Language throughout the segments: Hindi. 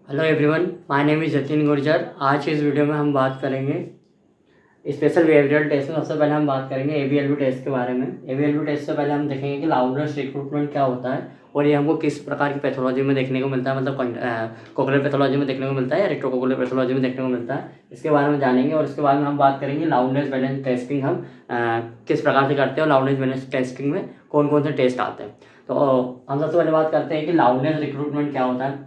Hello everyone, my name is Jatin Gurjar. आज की इस वीडियो में हम बात करेंगे स्पेशल बिहेवियरल टेस्ट में। सबसे पहले हम बात करेंगे एबीएलबी टेस्ट के बारे में। एबीएलबी टेस्ट से पहले हम देखेंगे कि लाउडनेस रिक्रूटमेंट क्या होता है और ये हमको किस प्रकार की पैथोलॉजी में देखने को मिलता है, मतलब कोकुलर पैथोलॉजी में देखने को मिलता है या रेट्रोकोकुलर पैथोलॉजी में देखने को मिलता है। इसके बारे में जानेंगे और इसके बाद में हम बात करेंगे लाउडनेस बैलेंस टेस्टिंग हम किस प्रकार से करते हैं और लाउडनेस बैलेंस टेस्टिंग में कौन कौन से टेस्ट आते हैं। तो हम सबसे पहले बात करते हैं कि लाउडनेस रिक्रूटमेंट क्या होता है।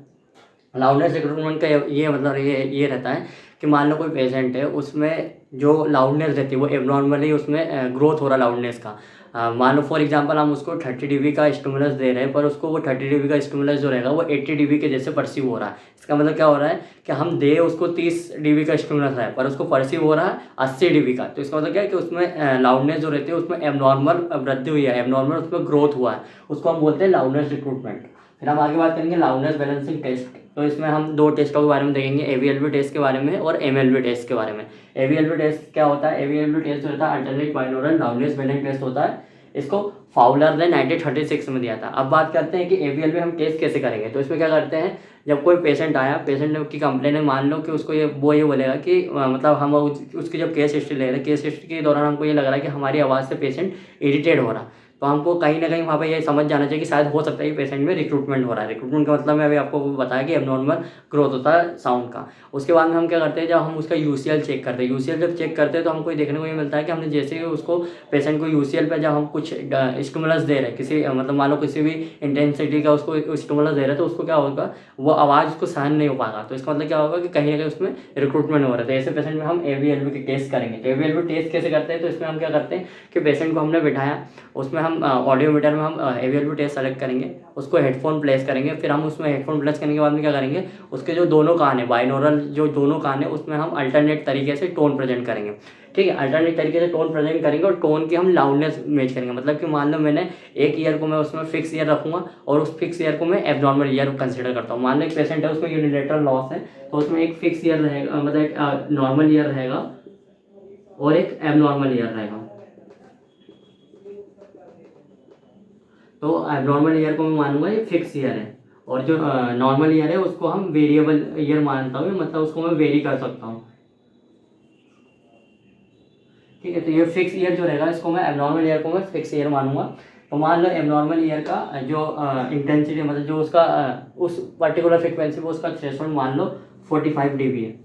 लाउडनेस रिक्रूटमेंट का ये मतलब ये रहता है कि मान लो कोई पेशेंट है, उसमें जो लाउडनेस रहती है वो एबनॉर्मली उसमें ग्रोथ हो रहा लाउडनेस का। मान लो फॉर एग्जांपल हम उसको 30 dB का स्टिमुलस दे रहे हैं, पर उसको वो 30 dB का स्टिमुलस जो रहेगा वो 80 dB के जैसे परसीव हो रहा है। इसका मतलब क्या हो रहा है कि हम दे उसको 30 dB का स्टिमुलस है पर उसको परसीव हो रहा है 80 dB का। तो इसका मतलब क्या है कि उसमें लाउडनेस जो रहती है उसमें एबनॉर्मल वृद्धि हुई है, एबनॉर्मल उसमें ग्रोथ हुआ है, उसको हम बोलते हैं लाउडनेस रिक्रूटमेंट। फिर हम आगे बात करेंगे लाउडनेस बैलेंसिंग टेस्ट। तो इसमें हम दो टेस्टों के बारे में देखेंगे, एवीएलबी टेस्ट के बारे में और एमएलबी टेस्ट के बारे में। एवीएलबी टेस्ट क्या होता है? एवीएलबी टेस्ट जो होता है alternate binaural loudness balancing test होता है। इसको फाउलर ने 1936 में दिया था। अब बात करते हैं कि एवीएलबी हम टेस्ट कैसे करेंगे। तो इसमें क्या करते हैं, जब कोई पेशेंट आया, पेशेंट की कंप्लेन है, मान लो कि उसको ये बोलेगा कि मतलब हम उसकी जब केस हिस्ट्री ले रहे हैं, केस हिस्ट्री के दौरान हमको ये लग रहा है कि हमारी आवाज़ से पेशेंट इरिटेट हो रहा है, तो हमको कहीं ना कहीं वहाँ पे ये समझ जाना चाहिए कि शायद हो सकता है कि पेशेंट में रिक्रूटमेंट हो रहा है। रिक्रूटमेंट का मतलब मैं अभी आपको बताया कि एबनॉर्मल ग्रोथ होता है साउंड का। उसके बाद में हम क्या करते हैं, जब हम उसका यूसीएल चेक करते हैं, यूसीएल जब चेक करते हैं तो हमको ये देखने को ये मिलता है कि हमने जैसे ही उसको पेशेंट को यूसीएल पे जब हम कुछ स्टिमुलस दे रहे हैं, किसी मतलब मान लो किसी भी इंटेंसिटी का उसको स्टिमुलस दे रहे हैं, तो उसको क्या होगा, वो आवाज़ उसको सहन नहीं हो पाएगा। तो इसका मतलब क्या होगा कि कहीं ना कहीं उसमें रिक्रूटमेंट हो रहा है। तो ऐसे पेशेंट में हम एवीएलबी के टेस्ट करेंगे। तो एवीएलबी टेस्ट कैसे करते हैं? तो इसमें हम क्या करते हैं कि पेशेंट को हमने बिठाया, उसमें हम ऑडियोमीटर में हम एवीएलबी टेस्ट सेलेक्ट करेंगे, उसको हेडफोन प्लेस करेंगे। फिर हम उसमें हेडफोन प्लेस करने के बाद में क्या करेंगे, उसके जो दोनों कान है, बाइनोरल जो दोनों कान है, उसमें हम अल्टरनेट तरीके से टोन प्रेजेंट करेंगे। ठीक है, अल्टरनेट तरीके से टोन प्रेजेंट करेंगे और टोन की हम लाउडनेस मैच करेंगे। मतलब कि मान लो मैंने एक ईयर को मैं उसमें फिक्स ईयर रखूंगा और उस फिक्स ईयर को मैं एबनॉर्मल ईयर कंसिडर करता हूँ। मान लो एक पेशेंट है, उसमें यूनिलेटरल लॉस है, तो उसमें एक फिक्स ईयर रहेगा, मतलब एक नॉर्मल ईयर रहेगा और एक एबनॉर्मल ईयर रहेगा। तो एबनॉर्मल ईयर को मैं मानूंगा ये फिक्स ईयर है और जो नॉर्मल ईयर है उसको हम वेरिएबल ईयर मानता हूँ, मतलब उसको मैं वेरी कर सकता हूँ। ठीक है, तो ये फिक्स ईयर जो रहेगा इसको मैं एबनॉर्मल ईयर को मैं फिक्स ईयर मानूंगा। तो मान लो एबनॉर्मल ईयर का जो इंटेंसिटी, मतलब जो उसका उस पर्टिकुलर फ्रिक्वेंसी पर उसका थ्रेशोल्ड मान लो 45 dB है।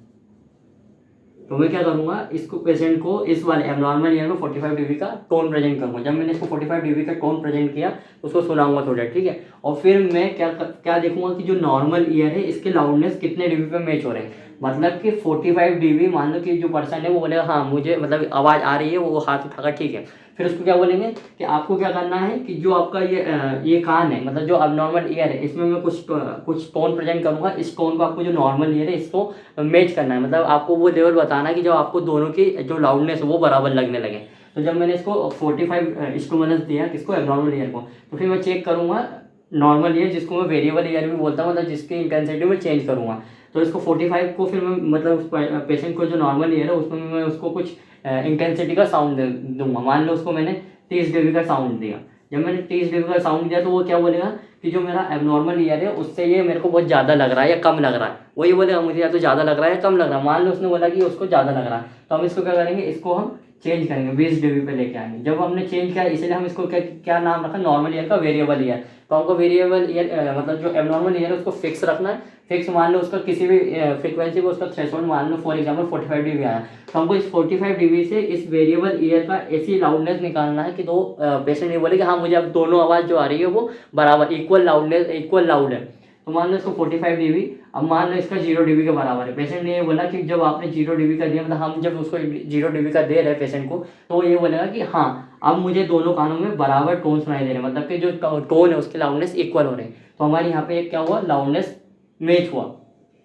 तो मैं क्या करूंगा, इसको पेशेंट को इस वाले एबनॉर्मल ईयर में 45 dB का टोन प्रेजेंट करूंगा। जब मैंने इसको 45 dB का टोन प्रेजेंट किया तो उसको सुनाऊंगा थोड़ा, ठीक है। और फिर मैं क्या देखूंगा कि जो नॉर्मल ईयर है इसके लाउडनेस कितने dB पे मैच हो रहे हैं। मतलब कि 45 dB, मान लो कि जो पर्सन है वो बोलेगा हाँ मुझे मतलब आवाज़ आ रही है, वो हाथ उठाकर, ठीक है। फिर उसको क्या बोलेंगे कि आपको क्या करना है कि जो आपका ये कान है, मतलब जो अबनॉर्मल ईयर है, इसमें मैं कुछ टोन प्रेजेंट करूंगा। इस टोन को आपको जो नॉर्मल ईयर है इसको मैच करना है, मतलब आपको वो लेवल बताना है कि जो आपको दोनों की जो लाउडनेस है वो बराबर लगने लगे। तो जब मैंने इसको 45 स्टिमुलस दिया किसको, एबनॉर्मल ईयर को, तो फिर मैं चेक करूंगा नॉर्मल ईयर, जिसको मैं वेरिएबल ईयर भी बोलता हूँ, मतलब जिसकी इंटेंसिटी में चेंज करूंगा। तो इसको 45 को फिर मैं मतलब उस पेशेंट को जो नॉर्मल ईयर है उसमें मैं उसको कुछ इंटेंसिटी का साउंड दूंगा। मान लो उसको मैंने 30 dB का साउंड दिया। जब मैंने 30 dB का साउंड दिया तो वो क्या बोलेगा कि जो मेरा एबनॉर्मल ईयर है उससे ये मेरे को बहुत ज़्यादा लग रहा है या कम लग रहा है। वो ये बोलेगा मुझे या तो ज़्यादा लग रहा है या कम लग रहा है। मान लो उसने बोला कि उसको ज़्यादा लग रहा है, तो हम इसको क्या करेंगे, इसको हम चेंज करेंगे, 20 dB पे लेके आएंगे। जब हमने चेंज किया इसलिए हम इसको क्या नाम रखा, नॉर्मल ईयर का वेरिएबल ईयर। तो हमको वेरिएबल ईयर मतलब जो एबनॉर्मल ईयर है उसको फिक्स रखना है। फिक्स मान लो उसका किसी भी फ्रीक्वेंसी को उसका थ्रेशोल्ड मान लो फॉर एग्जांपल 45 dB आया, तो हमको इस 45 dB से इस वेरिएबल ईयर का ऐसी लाउडनेस निकालना है कि दो पेशेंट ये बोले कि हाँ मुझे अब दोनों आवाज़ जो आ रही है वो बराबर इक्वल लाउडनेस इक्वल लाउड है। तो मान लो इसको 45 dB, अब मान लो इसका 0 dB के बराबर है। पेशेंट ने ये बोला कि जब आपने 0 dB का दिया, मतलब हम जब उसको 0 dB का दे रहे हैं पेशेंट को, तो वो ये बोलेगा कि हाँ अब मुझे दोनों कानों में बराबर टोन सुनाई दे रहे हैं, मतलब कि जो टोन है उसकी लाउडनेस इक्वल हो रही है। तो हमारे यहाँ पे क्या हुआ, लाउडनेस मैच हुआ।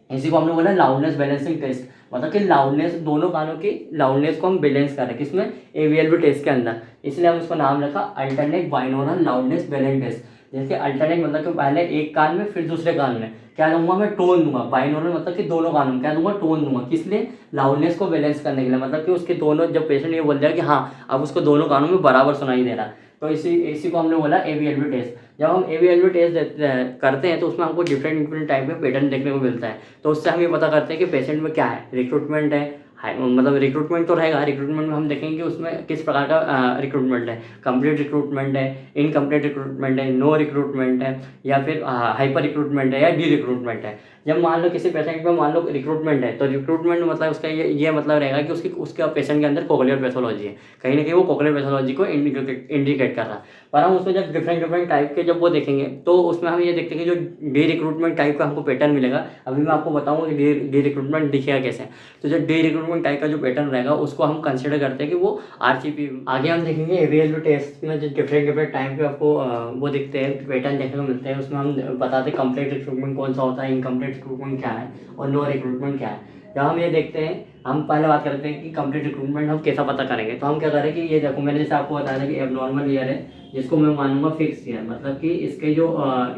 इसी को हमने बोला लाउडनेस बैलेंसिंग टेस्ट, मतलब कि लाउडनेस दोनों कानों की लाउडनेस को हम बैलेंस कर रहे हैं किसमें, एवीएलबी टेस्ट के अंदर। इसलिए हम उसका नाम रखा alternate binaural loudness balance test. जैसे अल्टरनेट मतलब कि पहले एक कान में फिर दूसरे कान में क्या दूंगा, मैं टोन दूंगा। बाइनोरल मतलब कि दोनों कानों में क्या दूंगा, टोन दूंगा। किस लिए, लाउडनेस को बैलेंस करने के लिए, मतलब कि उसके दोनों, जब पेशेंट ये बोल दिया कि हाँ अब उसको दोनों कानों में बराबर सुनाई दे रहा है, तो इसी को हमने बोला एवीएलबी टेस्ट। जब हम ABLB टेस्ट करते हैं तो उसमें हमको डिफरेंट टाइप में पैटर्न देखने को मिलता है। तो उससे हम ये पता करते हैं कि पेशेंट में क्या है, रिक्रूटमेंट है, मतलब रिक्रूटमेंट तो रहेगा। रिक्रूटमेंट में हम देखेंगे कि उसमें किस प्रकार का रिक्रूटमेंट है, कंप्लीट रिक्रूटमेंट है, इनकम्प्लीट रिक्रूटमेंट है, नो रिक्रूटमेंट है, या फिर हाइपर रिक्रूटमेंट है, या डी रिक्रूटमेंट है। जब मान लो किसी पेशेंट में मान लो रिक्रूटमेंट है, तो रिक्रूटमेंट मतलब उसका ये मतलब रहेगा कि उसका पेशेंट के अंदर कोक्लियर पैथोलॉजी है, कहीं ना कहीं वो कोक्लियर पैथोलॉजी को इंडिकेट कर रहा है। पर हम उसमें जब डिफरेंट टाइप के जब वो देखेंगे तो उसमें हम ये देखते हैं कि जो डी रिक्रूटमेंट टाइप का हमको पैटर्न मिलेगा। अभी मैं आपको बताऊंगा कि डी रिक्रूटमेंट दिखेगा कैसे। तो जो डी रिक्रूटमेंट टाइप का जो पैटर्न रहेगा उसको हम कंसिडर करते हैं कि वो RCP। आगे हम देखेंगे ABLB टेस्ट में जो डिफरेंट टाइम पे आपको वो दिखते हैं, पैटर्न देखने को मिलते हैं। उसमें हम बताते हैं कंप्लीट रिक्रूटमेंट कौन सा होता है, इनकम्प्लीट रिक्रूटमेंट क्या है, और नो रिक्रूटमेंट क्या है। जब हम ये देखते हैं, हम पहले बात करते हैं कि कंप्लीट रिक्रूटमेंट हम कैसा पता करेंगे। तो हम क्या करें कि ये देखो, मैंने जैसे आपको बताया था कि एबनॉर्मल ईयर है, जिसको मैं मानूंगा फिक्स ईयर, मतलब कि इसके जो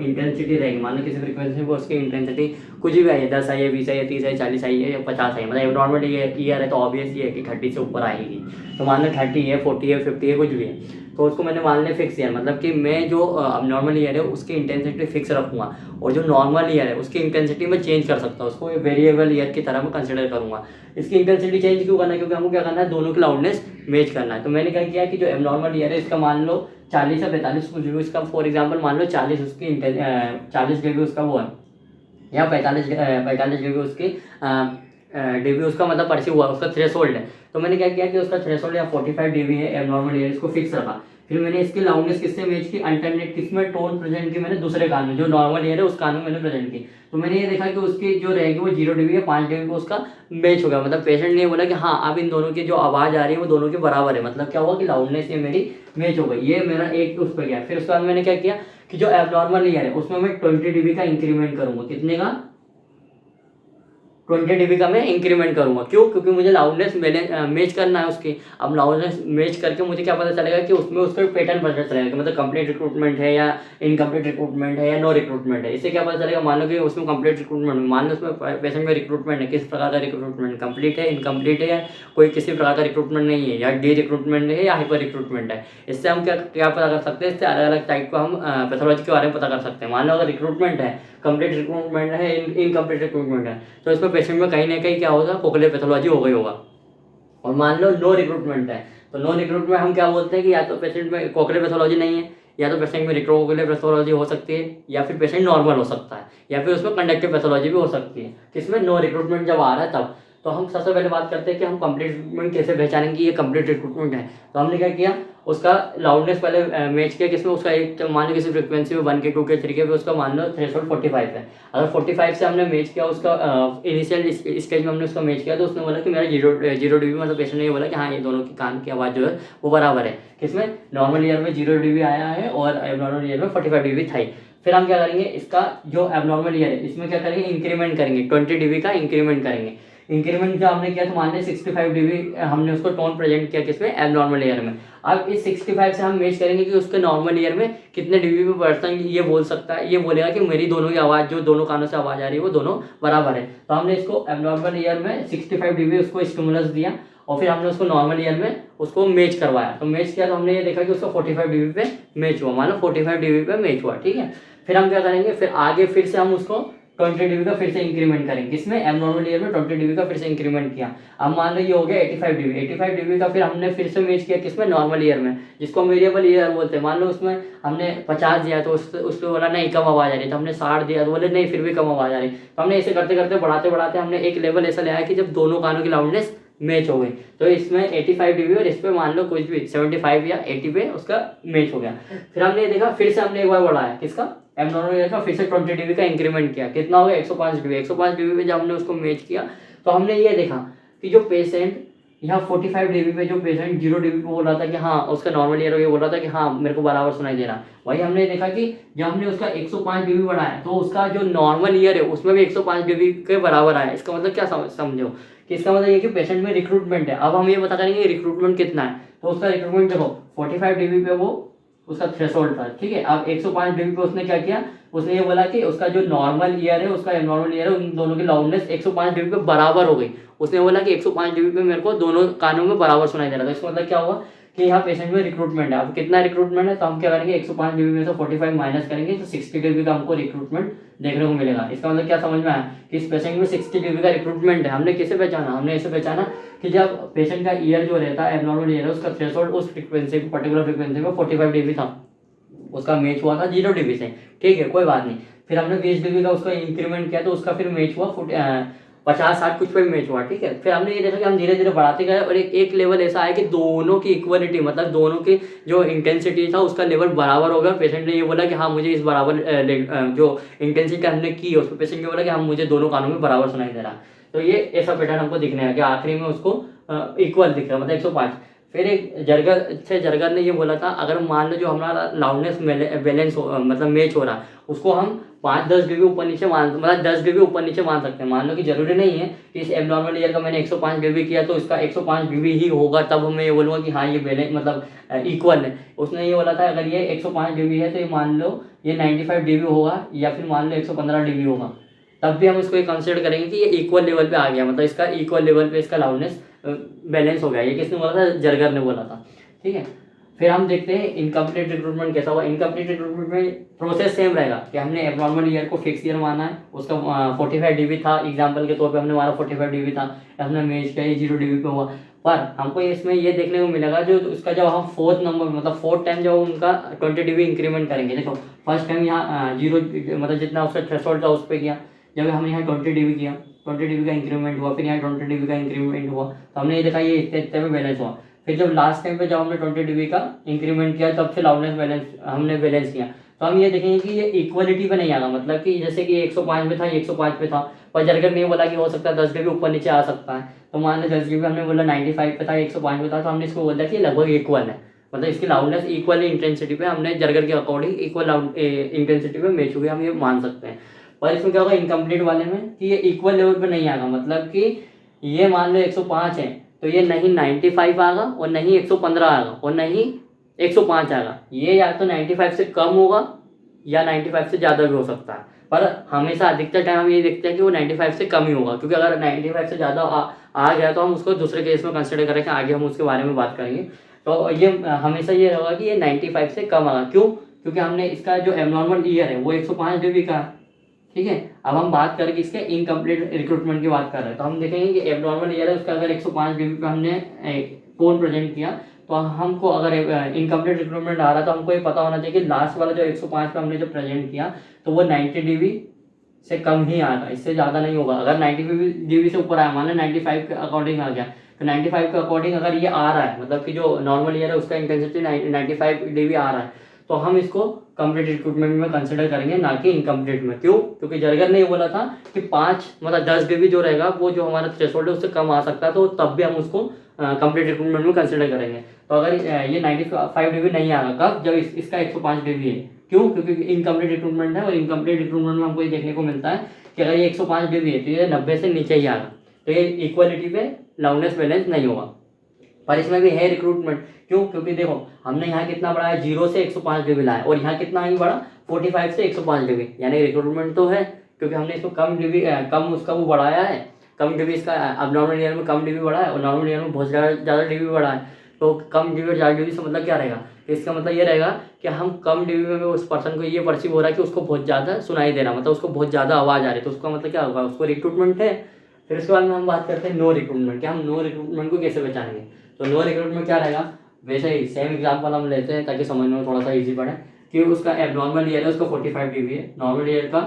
इंटेंसिटी रहेगी, मान लो किसी फ्रीक्वेंसी पर उसकी इंटेंसिटी कुछ भी आई है, 10 आई है, 20 आई है, 30 आई है, 40 आई है, या 50 आई है, मतलब एबनॉर्मल ईयर है तो ऑब्वियस ये है कि 30 से ऊपर आएगी। तो मान लो 30 है, 40 है, 50 है, कुछ भी है, तो उसको मैंने मान लिया फिक्स ईयर, मतलब कि मैं जो नॉर्मल ईयर है उसकी इंटेंसिटी फिक्स रखूँगा, और जो नॉर्मल ईयर है उसकी इंटेंसिटी मैं चेंज कर सकता हूँ, उसको वेरिएबल ईयर की तरह मैं कंसिडर करूँगा। इसकी इंटेंसिटी चेंज क्यों करना है, क्योंकि हमको क्या करना है, दोनों की लाउडनेस मैच करना है। तो मैंने क्या किया कि जो एबनॉर्मल ईयर है इसका मान लो 40 या 45 कुछ भी, इसका फॉर एग्जाम्पल मान लो 40 उसकी 40 dB उसका वो है, या 45 dB उसकी dB उसका मतलब परसीव हुआ, उसका थ्रेशोल्ड है। तो मैंने क्या किया कि उसका थ्रेशोल्ड या 45 dB है एबनॉर्मल ईयर, इसको फिक्स रखा। फिर मैंने इसकी लाउडनेस किससे मैच की, अल्टरनेट किसमें टोन प्रेजेंट की मैंने दूसरे कान में, जो नॉर्मल ईयर है उस कान में मैंने प्रेजेंट की। तो मैंने ये देखा कि उसकी जो रहेगी वो 0 dB या 5 dB को उसका मैच हो गया, मतलब पेशेंट ने बोला कि हाँ अब इन दोनों की जो आवाज़ आ रही है वो दोनों के बराबर है, मतलब क्या हुआ कि लाउडनेस ये मेरी मैच हो गई, ये मेरा एक उस पर गया। फिर उसके बाद मैंने क्या किया कि जो एबनॉर्मल ईयर है उसमें मैं 20 dB का इंक्रीमेंट करूंगा, कितने का, 20 dB का मैं इंक्रीमेंट करूंगा। क्यों, क्योंकि मुझे लाउडनेस मैच करना है उसकी। अब लाउडनेस मैच करके मुझे क्या पता चलेगा कि उसमें उसका पैटर्न पता चलेगा कि मतलब कंप्लीट रिक्रूटमेंट है या इनकम्प्लीट रिक्रूटमेंट है या नो रिक्रूटमेंट है। इससे क्या पता चलेगा, मान लो कि उसमें कंप्लीट रिक्रूटमेंट, मान लो उसमें पेशेंट में रिक्रूटमेंट है, किस प्रकार का रिक्रूटमेंट, कंप्लीट है, इनकम्प्लीट है, या कोई किसी प्रकार का रिक्रूटमेंट नहीं है, या डी रिक्रूटमेंट है, या हाइपर रिक्रूटमेंट है। इससे हम क्या पता कर सकते हैं, इससे अलग अलग टाइप को हम पैथोलॉजी के बारे में पता कर सकते हैं। मान लो अगर रिक्रूटमेंट है, कंप्लीट रिक्रूटमेंट है, इनकम्प्लीट रिक्रूटमेंट है, तो इसमें पेशेंट में कहीं ना कहीं क्या होगा, कोक्लियर पैथोलॉजी हो गई होगा। और मान लो नो रिक्रूटमेंट है, तो नो रिक्रूटमेंट में हम क्या बोलते हैं कि या तो पेशेंट में कोक्लियर पैथोलॉजी नहीं है, या तो पेशेंट में कोक्लियर पैथोलॉजी हो सकती है, या फिर पेशेंट नॉर्मल हो सकता है, या फिर उसमें कंडक्टिव पैथोलॉजी भी हो सकती है। किसमें, नो रिक्रूटमेंट जब आ रहा है तब। तो हम सबसे पहले बात करते हैं कि हम कंप्लीट रिक्रूटमेंट कैसे पहचानेंगे ये कंप्लीट रिक्रूटमेंट है। तो हमने क्या किया, उसका लाउडनेस पहले मैच किया, किसमें, उसका एक मान लो किसी फ्रिक्वेंसी में 1 के 2 के 3 के पे उसका मान लो थ्रेशोल्ड 45 है। अगर 45 से हमने मैच किया उसका इनिशियल स्टेज में हमने उसका मैच किया, तो उसने बोला कि मेरा 0 dB, मतलब पेशेंट ने ये बोला कि हाँ ये दोनों की कान की आवाज़ जो है वो बराबर है। किसमें, नॉर्मल ईयर में 0 dB आया है और एबनॉर्मल ईयर में 45 dB था ही। फिर हम क्या करेंगे, इसका जो एबनॉर्मल ईयर है इसमें क्या करेंगे, इंक्रीमेंट करेंगे, 20 dB का इंक्रीमेंट करेंगे। इंक्रीमेंट जो हमने किया तो मान लें 65 dB हमने उसको टोन प्रेजेंट किया, किसमें, एबनॉर्मल ईयर में। अब इस 65 से हम मैच करेंगे कि उसके नॉर्मल ईयर में कितने dB पे पर्सन ये बोल सकता है, ये बोलेगा कि मेरी दोनों की आवाज़, जो दोनों कानों से आवाज़ आ रही है वो दोनों बराबर है। तो हमने इसको एबनॉर्मल ईयर में 65 dB उसको स्टिमुलस दिया, और फिर हमने उसको नॉर्मल ईयर में उसको मैच करवाया। तो मैच किया तो हमने ये देखा कि उसका 45 dB पे मैच हुआ, मान लो 45 dB पे मैच हुआ, ठीक है। फिर हम क्या करेंगे, फिर आगे फिर से हम उसको 20 dB का फिर से इंक्रीमेंट करेंगे, किसमें, एबनॉर्मल ईयर में 20 dB का फिर से इंक्रीमेंट किया। अब मान लो ये हो गया 85 dB, 85 dB का फिर हमने फिर से मैच किया, किसमें, नॉर्मल ईयर में, जिसको हम वेरिएबल ईयर बोलते हैं। मान लो उसमें हमने 50 दिया तो उसको बोला नहीं कम आवाज़ आ रही, तो हमने 60 दिया तो बोले नहीं फिर भी कम आवाज़ आ रही। तो हमने ऐसे करते करते बढ़ाते बढ़ाते हमने एक लेवल ऐसा ले आया कि जब दोनों कानों की लाउडनेस मैच हो गई। तो इसमें 85 dB और इस पे मान लो कुछ भी 75 या 80 पे उसका मैच हो गया। फिर हमने ये देखा, फिर से हमने एक बार बढ़ाया, किसका, एबनॉर्मल ईयर का, फिर से 20 dB का इंक्रीमेंट किया, कितना हो गया, 105 dB। 105 dB पे जब हमने उसको मैच किया तो हमने ये देखा कि जो पेशेंट यहाँ 45 dB पे, जो पेशेंट 0 dB पे बोल रहा था कि हाँ उसका नॉर्मल ईयर, ये बोल रहा था कि हाँ मेरे को बराबर सुनाई दे रहा, वही हमने देखा कि जब हमने उसका 105 dB बढ़ाया तो उसका जो नॉर्मल ईयर है उसमें भी 105 dB के बराबर आया। इसका मतलब क्या समझो कि इसका मतलब ये कि पेशेंट में रिक्रूटमेंट है। अब हम ये पता करेंगे रिक्रूटमेंट कितना है, तो उसका रिक्रूटमेंट देखो 45 dB पे वो उसका थ्रेशोल्ड था, ठीक है। अब 105 dB पे उसने क्या किया, उसने ये बोला कि उसका जो नॉर्मल ईयर है उसका एबनॉर्मल ईयर है, उन दोनों की लाउडनेस 105 dB पे बराबर हो गई। उसने बोला कि 105 dB पे मेरे को दोनों कानों में बराबर सुनाई दे रहा था। इसका मतलब क्या हुआ कि यहाँ पेशेंट में रिक्रूटमेंट है। अब कितना रिक्रूटमेंट है, तो हम क्या करेंगे 105 डीबी में से 45 माइनस करेंगे तो 60 डीबी का हमको रिक्रूटमेंट देखने को मिलेगा। इसका मतलब क्या समझ में आया कि इस पेशेंट में 60 डीबी का रिक्रूटमेंट है। हमने किसे पहचाना, हमने इसे पहचाना कि जब पेशेंट का ईयर जो रहता है एब्नॉर्मल ईयर है, उसका थ्रेशोल्ड उस फ्रीक्वेंसी पर्टिकुलर फ्रीक्वेंसी में 45 डीबी था, उसका मैच हुआ था 0 डीबी से। ठीक है, कोई बात नहीं। फिर हमने 20 डीबी का उसका इंक्रीमेंट किया तो उसका फिर मैच हुआ 50-60 कुछ पे मैच हुआ। ठीक है, फिर हमने ये देखा कि हम धीरे धीरे बढ़ाते गए और एक लेवल ऐसा आया कि दोनों की इक्वलिटी, मतलब दोनों की जो इंटेंसिटी था उसका लेवल बराबर हो गया। पेशेंट ने ये बोला कि हाँ मुझे इस बराबर जो इंटेंसिटी हमने की है उस पर पेशेंट ने बोला कि हाँ मुझे दोनों कानों में बराबर सुनाई दे रहा। तो ये ऐसा पैटर्न हमको दिखने लगा कि आखिरी में उसको इक्वल दिख रहा, मतलब 105। फिर एक जरगर ने ये बोला था अगर मान लो जो हमारा लाउडनेस बैलेंस मतलब मैच हो रहा उसको हम 5-10 डीबी ऊपर नीचे मतलब 10 डीबी ऊपर नीचे मान सकते हैं। मान लो कि जरूरी नहीं है कि इस एब्नॉर्मल ईयर का मैंने 105 डीबी किया तो इसका 105 डीबी ही होगा तब मैं ये बोलूँगा कि हाँ ये बैलेंस मतलब इक्वल है। उसने ये बोला था अगर ये 105 डीबी है तो ये मान लो ये 95 डीबी होगा या फिर मान लो 115 डीबी होगा, तब भी हम उसको ये कंसिडर करेंगे कि ये इक्वल लेवल पे आ गया, मतलब इसका इक्वल लेवल पे इसका लाउडनेस बैलेंस हो गया। ये किसने बोला था, जरगर ने बोला था। ठीक है, फिर हम देखते हैं इनकम्प्लीट रिक्रूटमेंट कैसा हुआ। इनकम्प्लीट रिक्रूटमेंट में प्रोसेस सेम रहेगा कि हमने एब्नॉर्मल ईयर को फिक्स ईयर माना है, उसका 45 डीबी था एग्जाम्पल के तौर पे हमने माना 45 डीबी था, हमने मैच किया 0 डीबी पे हुआ। पर हमको इसमें ये देखने को मिलेगा जो उसका जब हम फोर्थ नंबर मतलब फोर्थ टाइम जब उनका 20 डीबी इंक्रीमेंट करेंगे, देखो फर्स्ट टाइम यहाँ 0 मतलब जितना उसका थ्रेशोल्ड था उस पर किया, जब हमने यहाँ 20 डीबी किया 20 डीबी का इंक्रीमेंट हुआ, फिर यहाँ 20 डीबी का इंक्रीमेंट हुआ, तो हमने ये देखा ये इतने में बैलेंस हुआ। फिर जब लास्ट टाइम पे जब हमने 20 डीबी का इंक्रीमेंट किया तब से लाउडनेस बैलेंस हमने बैलेंस किया, तो हम ये देखेंगे कि ये इक्वलिटी पे नहीं आएगा, मतलब कि जैसे कि 105 पे था 105 पे था, पर जरगर नहीं बोला कि हो सकता है 10 डीबी ऊपर नीचे आ सकता है। तो मान लो 10 डीबी हमने बोला 95 पे था 105 पे था, तो हमने इसको बोला कि लगभग इक्वल है, मतलब इसकी लाउडनेस इक्वल इंटेंसिटी पे हमने जरगर के अकॉर्डिंग इक्वल इंटेंसिटी पे मैच हुई, हम ये मान सकते हैं। पर इसमें क्या होगा इनकम्प्लीट वाले में कि ये इक्वल लेवल पे नहीं आएगा, मतलब कि ये मान लो 105 है तो ये नहीं 95 आएगा और नहीं 115 आएगा और नहीं 105 आएगा, ये या तो 95 से कम होगा या 95 से ज़्यादा भी हो सकता है। पर हमेशा अधिकतर टाइम हम ये देखते हैं कि वो 95 से कम ही होगा, क्योंकि अगर 95 से ज़्यादा आ गया तो हम उसको दूसरे केस में कंसिडर करेंगे, आगे हम उसके बारे में बात करेंगे। तो ये हमेशा ये होगा कि ये 95 से कम आएगा। क्यों? क्योंकि हमने इसका जो एब्नॉर्मल ईयर है वो 105 डीबी का है। ठीक है, अब हम बात करेंगे इसके इनकम्प्लीट रिक्रूटमेंट की बात कर रहे हैं, तो हम देखेंगे कि एब्नॉर्मल ईयर है उसका अगर 105 डीबी पे हमने टोन प्रेजेंट किया तो हमको अगर इनकम्प्लीट रिक्रूटमेंट आ रहा है तो हमको ये पता होना चाहिए कि लास्ट वाला जो 105 पे हमने जो प्रेजेंट किया तो वो 90 डीबी से कम ही आएगा, इससे ज़्यादा नहीं होगा। अगर 90 डीबी से ऊपर आया, मान लो 95 के अकॉर्डिंग आ गया, तो 95 के अकॉर्डिंग अगर ये आ रहा है, मतलब कि जो नॉर्मल ईयर है उसका इंटेंसिटी 95 डीबी आ रहा है, तो हम इसको कंप्लीट रिक्रूटमेंट में कंसिडर करेंगे, ना कि इनकम्प्लीट में। क्यों? क्योंकि जरगर ने ये बोला था कि 5 मतलब 10 डीबी जो रहेगा वो जो हमारा थ्रेशोल्ड है उससे कम आ सकता है, तो तब भी हम उसको कंप्लीट रिक्रूटमेंट में कंसिडर करेंगे। तो अगर ये 95 डीबी नहीं आएगा, कब? जब इसका 105 डीबी है। क्यों? क्योंकि इनकम्प्लीट रिक्रूटमेंट है और इनकम्प्लीट रिक्रूटमेंट में हमको ये देखने को मिलता है कि अगर ये 105 डीबी है तो ये 90 से नीचे ही आएगा, तो ये इक्वलिटी पे लाउडनेस बैलेंस नहीं होगा। पर इसमें भी है रिक्रूटमेंट। क्यों? क्योंकि देखो हमने यहाँ कितना बढ़ाया 0 से 105 डीबी लाया और यहाँ कितना ही बढ़ा 45 से 105 डीबी, यानी रिक्रूटमेंट तो है, क्योंकि हमने इसको कम डीबी कम उसका वो बढ़ाया है, कम डीबी इसका। अब नॉर्मल ईयर में कम डीबी बढ़ा है और नॉर्मल ईयर में बहुत ज़्यादा डीबी बढ़ा है, तो कम डीबी और ज़्यादा डीबी से मतलब क्या रहेगा? इसका मतलब ये रहेगा कि हम कम डीबी में उस पर्सन को ये परसीव हो रहा है कि उसको बहुत ज़्यादा सुनाई दे रहा, मतलब उसको बहुत ज़्यादा आवाज़ आ रही है, तो उसका मतलब क्या होगा? उसको रिक्रूटमेंट है। फिर उसके बाद में हम बात करते हैं नो रिक्रूटमेंट। क्या हम नो रिक्रूटमेंट को कैसे पहचानेंगे? तो नो रिक्रूटमेंट क्या रहेगा? वैसे ही सेम एग्जांपल हम लेते हैं ताकि समझने में थोड़ा सा इजी पड़े कि उसका एबनॉर्मल ईयर है उसका 45 डीबी है, नॉर्मल ईयर का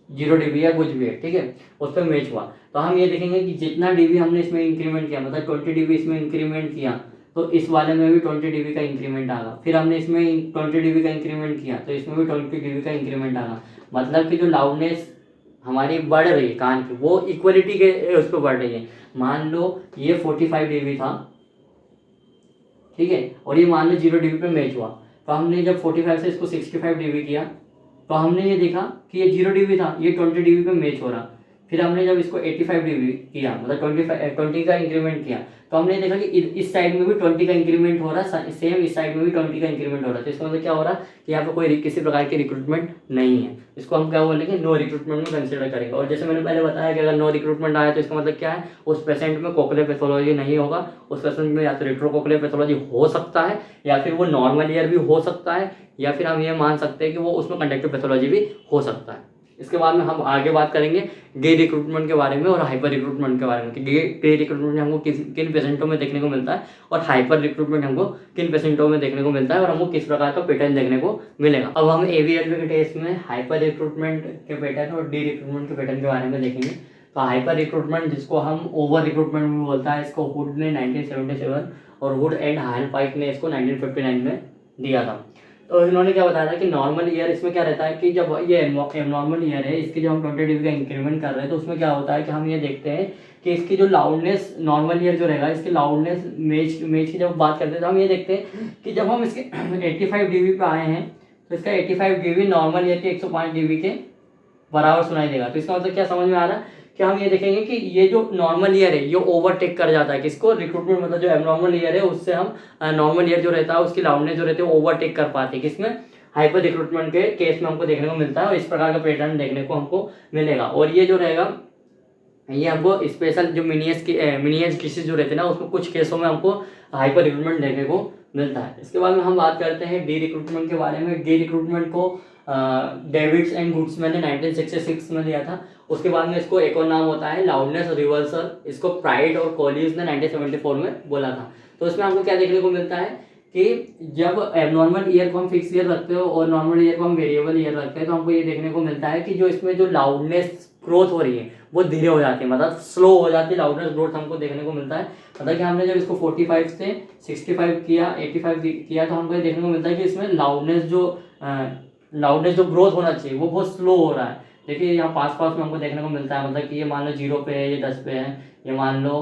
0 डीबी है, कुछ भी है, ठीक है, उस पर मैच हुआ। तो हम ये देखेंगे कि जितना डीबी हमने इसमें इंक्रीमेंट किया, मतलब 20 डीबी इसमें इंक्रीमेंट किया, तो इस वाले में भी 20 डीबी का इंक्रीमेंट आगा। फिर हमने इसमें 20 डीबी का इंक्रीमेंट किया तो इसमें भी 20 डीबी का इंक्रीमेंट आगा। मतलब कि जो लाउडनेस हमारी बढ़ रही है कान की वो इक्वलिटी के उस पर बढ़ रही है। मान लो ये 45 डीबी था, ठीक है, और ये मान लो 0 डीबी पे मैच हुआ, तो हमने जब 45 से इसको 65 डीबी किया तो हमने ये देखा कि ये 0 डीबी था, ये 20 डीबी पे मैच हो रहा। फिर हमने जब इसको 85 डिग्री किया, मतलब 20 का इंक्रीमेंट किया, तो हमने देखा कि इस साइड में भी 20 का इंक्रीमेंट हो रहा है, सेम इस साइड में भी 20 का इंक्रीमेंट हो रहा है। तो इसका मतलब क्या हो रहा है कि यहाँ पे कोई किसी प्रकार की रिक्रूटमेंट नहीं है। इसको हम क्या बोलेंगे, नो रिक्रूटमेंट में कंसिडर करेंगे। और जैसे मैंने पहले बताया कि अगर नो रिक्रूटमेंट आया तो इसका मतलब क्या है, उस पेशेंट में कोक्लियर पैथोलॉजी नहीं होगा, उस पेशेंट में या तो रेट्रोकोक्लियर पैथोलॉजी हो सकता है, या फिर वो नॉर्मल ईयर भी हो सकता है, या फिर हम ये मान सकते हैं कि वो उसमें कंडक्टिव पैथोलॉजी भी हो सकता है। इसके बाद में हम आगे बात करेंगे गे रिक्रूटमेंट के बारे में और हाइपर रिक्रूटमेंट के बारे में कि गे रिक्रूटमेंट हमको किन पेशेंटों में देखने को मिलता है और हाइपर रिक्रूटमेंट हमको किन पेशेंटों में देखने को मिलता है और हमको किस प्रकार का पैटर्न देखने को मिलेगा। अब हम ABLB के टेस्ट में हाइपर रिक्रूटमेंट के पैटर्न और डी रिक्रूटमेंट के पैटर्न के बारे में देखेंगे। तो हाइपर रिक्रूटमेंट, जिसको हम ओवर रिक्रूटमेंट भी बोलता है, इसको हुड ने 1977 और हुड एंड हायनपाइक ने इसको 1959 में दिया था। तो इन्होंने क्या बताया था कि नॉर्मल ईयर, इसमें क्या रहता है कि जब ये नॉर्मल ईयर है, इसकी जब हम 20 डिग्री का इंक्रीमेंट कर रहे हैं तो उसमें क्या होता है कि हम ये देखते हैं कि इसकी जो लाउडनेस, नॉर्मल ईयर जो रहेगा, इसकी लाउडनेस मेज की जब बात करते हैं तो हम ये देखते हैं कि जब हम इसके 85 dB पे आए हैं तो इसका 85 dB नॉर्मल ईयर के 105 dB के बराबर सुनाई देगा। तो इसका मतलब क्या समझ में आ रहा है कि हम ये देखेंगे कि ये जो नॉर्मल ईयर है ये ओवरटेक कर जाता है किसको, रिक्रूटमेंट, मतलब जो एबनॉर्मल ईयर है उससे हम नॉर्मल ईयर जो रहता है उसकी लाउडनेस जो रहती है ओवरटेक कर पाते हैं, किसमें, हाइपर रिक्रूटमेंट के केस में हमको देखने को मिलता है। और इस प्रकार का पैटर्न देखने को हमको मिलेगा। और ये जो रहेगा, ये हमको स्पेशल जो मिनियस केसेस जो रहते हैं ना, उसमें कुछ केसों में हमको हाइपर रिक्रूटमेंट देखने को मिलता है। इसके बाद में हम बात करते हैं डी रिक्रूटमेंट के बारे में। डी रिक्रूटमेंट को डेविड्स एंड गुड्समैन ने 1966 में दिया था। उसके बाद में इसको एक और नाम होता है लाउडनेस रिवर्सल, इसको प्राइड और कॉलिन्स ने 1974 में बोला था। तो इसमें हमको क्या देखने को मिलता है कि जब एबनॉर्मल ईयर को हम फिक्स ईयर रखते हो और नॉर्मल ईयर को हम वेरिएबल ईयर रखते हैं तो हमको ये देखने को मिलता है कि जो इसमें जो लाउडनेस ग्रोथ हो रही है वो धीरे हो जाती है, मतलब स्लो हो जाती है लाउडनेस ग्रोथ हमको देखने को मिलता है। मतलब कि हमने जब इसको 45 से 65 किया, 85 किया, तो हमको ये देखने को मिलता है कि इसमें लाउडनेस जो ग्रोथ होना चाहिए वो बहुत स्लो हो रहा है। देखिए यहाँ पास में हमको देखने को मिलता है, मतलब कि ये मान लो 0 पे है, ये 10 पे है, ये मान लो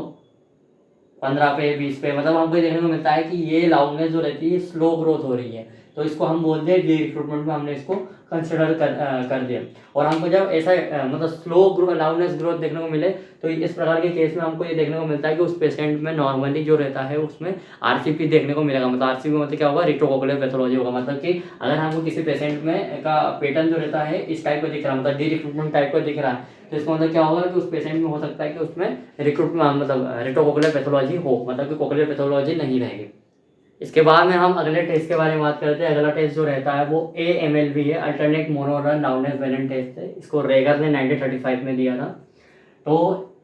15 पे, 20 पे, मतलब हमको ये देखने को मिलता है कि ये लाउडनेस जो रहती है स्लो ग्रोथ हो रही है। तो इसको हम बोलते हैं डी रिक्रूटमेंट में हमने इसको कंसिडर कर दिया। और हमको जब ऐसा मतलब स्लो लाउडनेस ग्रोथ देखने को मिले तो इस प्रकार के केस में हमको ये देखने को मिलता है कि उस पेशेंट में नॉर्मली जो रहता है उसमें RCP देखने को मिलेगा। मतलब RCP मतलब क्या होगा, रेट्रोकोक्लियर पैथोलॉजी होगा। मतलब कि अगर हमको किसी पेशेंट में का पैटर्न जो रहता है इस टाइप का दिख रहा है, मतलब डी रिक्रूटमेंट टाइप का दिख रहा है, तो इसका मतलब क्या होगा कि उस पेशेंट में हो सकता है कि उसमें रिक्रूटमेंट मतलब रेट्रोकोक्लियर पैथोलॉजी हो, मतलब कि कोक्लियर पैथोलॉजी नहीं रहेगी। इसके बाद में हम अगले टेस्ट के बारे में बात करते हैं। अगला टेस्ट जो रहता है वो AMLV है, alternate monaural loudness variant test है। इसको रेगर ने 1935 में दिया था। तो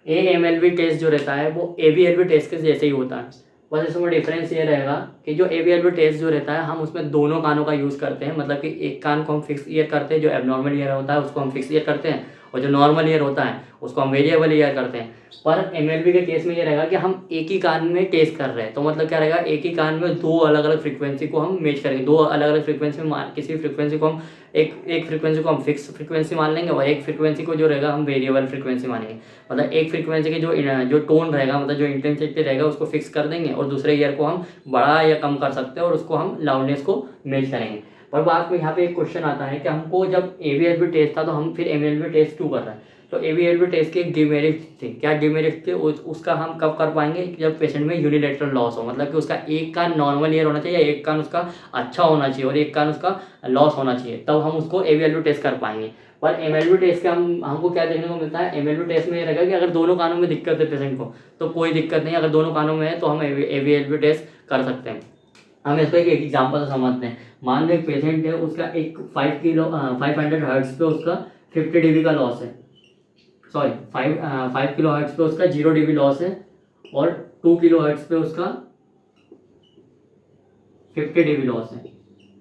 AMLV टेस्ट जो रहता है वो ABLB टेस्ट के जैसे ही होता है, बस इसमें डिफरेंस ये रहेगा कि जो ABLB टेस्ट जो रहता है हम उसमें दोनों कानों का यूज़ करते हैं। मतलब कि एक कान को हम फिक्स ईयर करते हैं, जो एबनॉर्मल ईयर होता है उसको हम फिक्स ईयर करते हैं, और जो नॉर्मल ईयर होता है उसको हम वेरिएबल ईयर करते हैं। पर MLB के केस में ये रहेगा कि हम एक ही कान में टेस्ट कर रहे हैं। तो मतलब क्या रहेगा, एक ही कान में दो अलग अलग फ्रीक्वेंसी को हम मैच करेंगे। दो अलग अलग फ्रीक्वेंसी में किसी फ्रीक्वेंसी को हम एक फ्रीक्वेंसी को हम फिक्स फ्रीक्वेंसी मान लेंगे और एक फ्रीक्वेंसी को जो रहेगा हम वेरिएबल फ्रीक्वेंसी मानेंगे। मतलब एक फ्रीक्वेंसी के जो टोन रहेगा, मतलब जो इंटेंसिटी रहेगा उसको फिक्स कर देंगे और दूसरे ईयर को हम बढ़ा या कम कर सकते हैं और उसको हम लाउडनेस को मैच करेंगे। पर बात में यहाँ पे एक क्वेश्चन आता है कि हमको जब ABLB टेस्ट था तो हम फिर MLB टेस्ट क्यों कर रहे हैं। तो ABLB टेस्ट के डिमेरिट्स थे। क्या डिमेरिट्स थे, उसका हम कब कर पाएंगे, जब पेशेंट में यूनिलेटरल लॉस हो, मतलब कि उसका एक कान नॉर्मल ईयर होना चाहिए, एक कान उसका अच्छा होना चाहिए और एक कान उसका लॉस होना चाहिए, तब हम उसको ABLB टेस्ट कर पाएंगे। पर MLB टेस्ट के हमको क्या देखने को मिलता है, MLB टेस्ट में ये रहेगा कि अगर दोनों कानों में दिक्कत है पेशेंट को तो कोई दिक्कत नहीं, अगर दोनों कानों में है तो हम ABLB टेस्ट कर सकते हैं। हम इसको एक एग्जाम्पल से समझते हैं। मान लो एक पेशेंट है, उसका एक 500 हर्ट्ज पे उसका 50 dB का लॉस है, सॉरी 5 किलो हर्ट्ज पे उसका 0 dB लॉस है और 2 किलो हर्ट्ज पे उसका 50 dB लॉस है।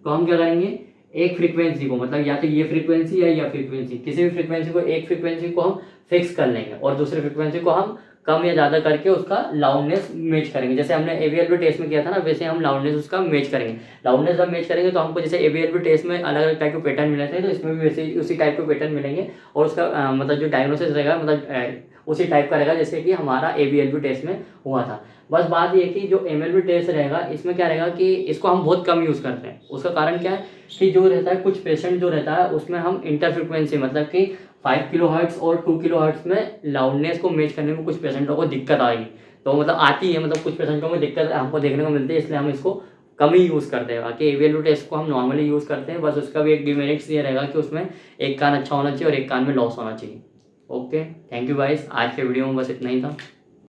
तो हम क्या करेंगे, एक फ्रीक्वेंसी को, मतलब या तो ये फ्रीक्वेंसी या फ्रीक्वेंसी, किसी भी फ्रीक्वेंसी को, एक फ्रीक्वेंसी को हम फिक्स कर लेंगे और दूसरी फ्रीक्वेंसी को हम कम या ज़्यादा करके उसका लाउडनेस मैच करेंगे। जैसे हमने ABLB टेस्ट में किया था ना, वैसे हम लाउडनेस उसका मैच करेंगे। लाउडनेस जब मैच करेंगे तो हमको जैसे ABLB टेस्ट में अलग अलग टाइप के पैटर्न मिले थे, तो इसमें भी वैसे उसी टाइप के पैटर्न मिलेंगे और उसका मतलब जो डायग्नोसिस रहेगा मतलब उसी टाइप का रहेगा जैसे कि हमारा ABLB टेस्ट में हुआ था। बस बात ये कि जो MLB टेस्ट रहेगा इसमें क्या रहेगा कि इसको हम बहुत कम यूज़ करते हैं। उसका कारण क्या है कि जो रहता है कुछ पेशेंट जो रहता है उसमें हम इंटर फ्रिक्वेंसी, मतलब कि 5 किलो हर्ट्स और 2 किलो हर्ट्स में लाउडनेस को मैच करने में कुछ पेशेंटों को दिक्कत आएगी, तो मतलब आती है, मतलब कुछ पेशेंटों में दिक्कत हमको देखने को मिलती है, इसलिए हम इसको कम ही यूज़ करते हैं। बाकी AVLV टेस्ट को हम नॉर्मली यूज़ करते हैं, बस उसका भी एक डिमेरिट्स ये रहेगा कि उसमें एक कान अच्छा होना चाहिए और एक कान में लॉस होना चाहिए। ओके, थैंक यू गाइस, आज के वीडियो में बस इतना ही था।